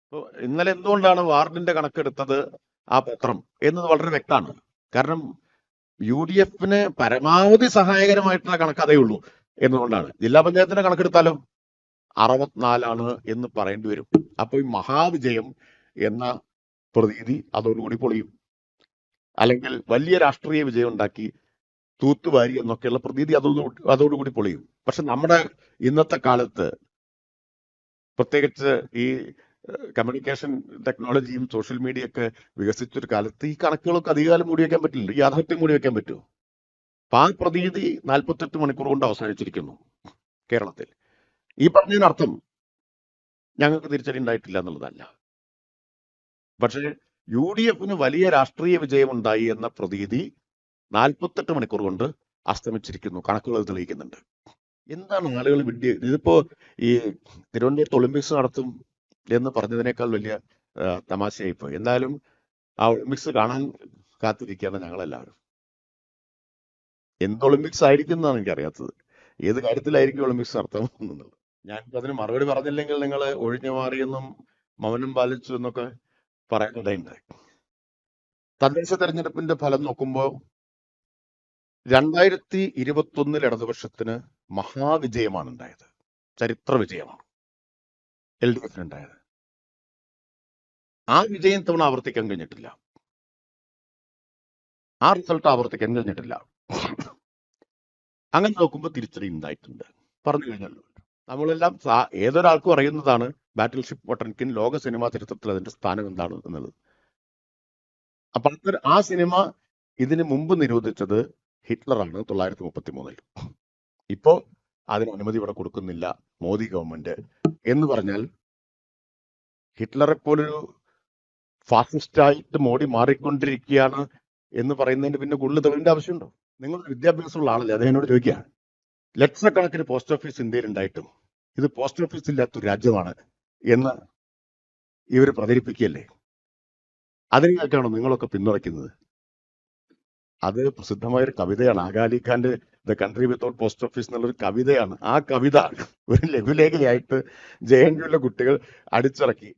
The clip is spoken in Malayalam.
ഇപ്പൊ ഇന്നലെ എന്തുകൊണ്ടാണ് വാർഡിന്റെ കണക്കെടുത്തത് ആ പത്രം എന്നത് വളരെ വ്യക്തമാണ്. കാരണം UDF-ന് പരമാവധി സഹായകരമായിട്ടുള്ള കണക്ക് അതേ ഉള്ളൂ എന്നുകൊണ്ടാണ്. ജില്ലാ പഞ്ചായത്തിന്റെ കണക്കെടുത്താലോ 64 എന്ന് പറയേണ്ടി വരും. അപ്പൊ ഈ മഹാവിജയം എന്ന പ്രതീതി അതോടുകൂടി പൊളിയും. അല്ലെങ്കിൽ വലിയ രാഷ്ട്രീയ വിജയം ഉണ്ടാക്കി തൂത്തുവാരി എന്നൊക്കെയുള്ള പ്രതീതി അതോടുകൂടി പൊളിയും. പക്ഷെ നമ്മുടെ ഇന്നത്തെ കാലത്ത്, പ്രത്യേകിച്ച് ഈ കമ്മ്യൂണിക്കേഷൻ ടെക്നോളജിയും സോഷ്യൽ മീഡിയ ഒക്കെ വികസിച്ചൊരു കാലത്ത് ഈ കണക്കുകളൊക്കെ അധികകാലം മൂടി വെക്കാൻ പറ്റില്ല. ഈ യാഥാർത്ഥ്യം മൂടി വെക്കാൻ പറ്റുമോ? അപ്പൊ ആ പ്രതീതി 48 മണിക്കൂർ കൊണ്ട് അവസാനിച്ചിരിക്കുന്നു കേരളത്തിൽ. ഈ പറഞ്ഞതിനർത്ഥം ഞങ്ങൾക്ക് തിരിച്ചടി ഉണ്ടായിട്ടില്ല എന്നുള്ളതല്ല. പക്ഷേ UDF-ന് വലിയ രാഷ്ട്രീയ വിജയമുണ്ടായി എന്ന പ്രതീതി 48 മണിക്കൂർ കൊണ്ട് അസ്തമിച്ചിരിക്കുന്നു. കണക്കുകൾ തെളിയിക്കുന്നുണ്ട്. എന്താണ് ആളുകൾ ഇതിപ്പോ ഈ തിരുവനന്തപുരത്ത് ഒളിമ്പിക്സ് നടത്തും എന്ന് പറഞ്ഞതിനേക്കാൾ വലിയ തമാശയായിപ്പോയി. എന്തായാലും ആ ഒളിമ്പിക്സ് കാണാൻ കാത്തിരിക്കുകയാണ് ഞങ്ങളെല്ലാവരും. എന്ത് ഒളിമ്പിക്സ് ആയിരിക്കും എന്നാണ് എനിക്കറിയാത്തത്. ഏത് കാര്യത്തിലായിരിക്കും ഒളിമ്പിക്സ് നടത്തണമെന്നുള്ളത്. ഞാനിപ്പോൾ അതിന് മറുപടി പറഞ്ഞില്ലെങ്കിൽ നിങ്ങൾ ഒഴിഞ്ഞു മാറിയെന്നും മൗനം പാലിച്ചു എന്നൊക്കെ പറയാനിടയുണ്ടായി. തദ്ദേശ തെരഞ്ഞെടുപ്പിന്റെ ഫലം നോക്കുമ്പോൾ 2021 ഇടതുപക്ഷത്തിന് മഹാവിജയമാണ് ഉണ്ടായത്. ചരിത്ര വിജയമാണ് LDF-ന് ഉണ്ടായത്. ആ വിജയം തവണ ആവർത്തിക്കാൻ കഴിഞ്ഞിട്ടില്ല. ആ റിസൾട്ട് ആവർത്തിക്കാൻ കഴിഞ്ഞിട്ടില്ല. അങ്ങനെ നോക്കുമ്പോൾ തിരിച്ചടി ഉണ്ടായിട്ടുണ്ട്. പറഞ്ഞു കഴിഞ്ഞല്ലോ. നമ്മളെല്ലാം ഏതൊരാൾക്കും അറിയുന്നതാണ് ബാറ്റിൽഷിപ്പ് പൊട്ടൻകിൻ ലോക സിനിമാ ചരിത്രത്തിൽ അതിന്റെ സ്ഥാനം എന്താണ് എന്നുള്ളത്. അപ്പൊ ആ സിനിമ ഇതിനു മുമ്പ് നിരോധിച്ചത് ഹിറ്റ്ലറാണ് 1933. ഇപ്പോ അതിന് അനുമതി ഇവിടെ കൊടുക്കുന്നില്ല മോദി ഗവൺമെന്റ് എന്ന് പറഞ്ഞാൽ ഹിറ്റ്ലറെ പോലൊരു ഫാസിസ്റ്റായിട്ട് മോഡി മാറിക്കൊണ്ടിരിക്കുകയാണ് എന്ന് പറയുന്നതിന് പിന്നെ കൂടുതൽ തെളിവിന്റെ ആവശ്യമുണ്ടോ? നിങ്ങൾ വിദ്യാഭ്യാസമുള്ള ആളല്ലേ, അദ്ദേഹനോട് ചോദിക്കുക. ലക്ഷക്കണക്കിന് പോസ്റ്റ് ഓഫീസ് ഇന്ത്യയിൽ ഉണ്ടായിട്ടും ഇത് പോസ്റ്റ് ഓഫീസ് ഇല്ലാത്തൊരു രാജ്യമാണ് എന്ന് ഇവർ പ്രചരിപ്പിക്കുകയല്ലേ. അതിനൊക്കെയാണോ നിങ്ങളൊക്കെ പിന്തുണയ്ക്കുന്നത്? അത് പ്രസിദ്ധമായൊരു കവിതയാണ്. അകാലി ഖാന്റെ the country without post office എന്നുള്ളൊരു കവിതയാണ്. ആ കവിത ഒരു ലഘുലേഖയായിട്ട് JNU-ലെ കുട്ടികൾ അടിച്ചിറക്കി.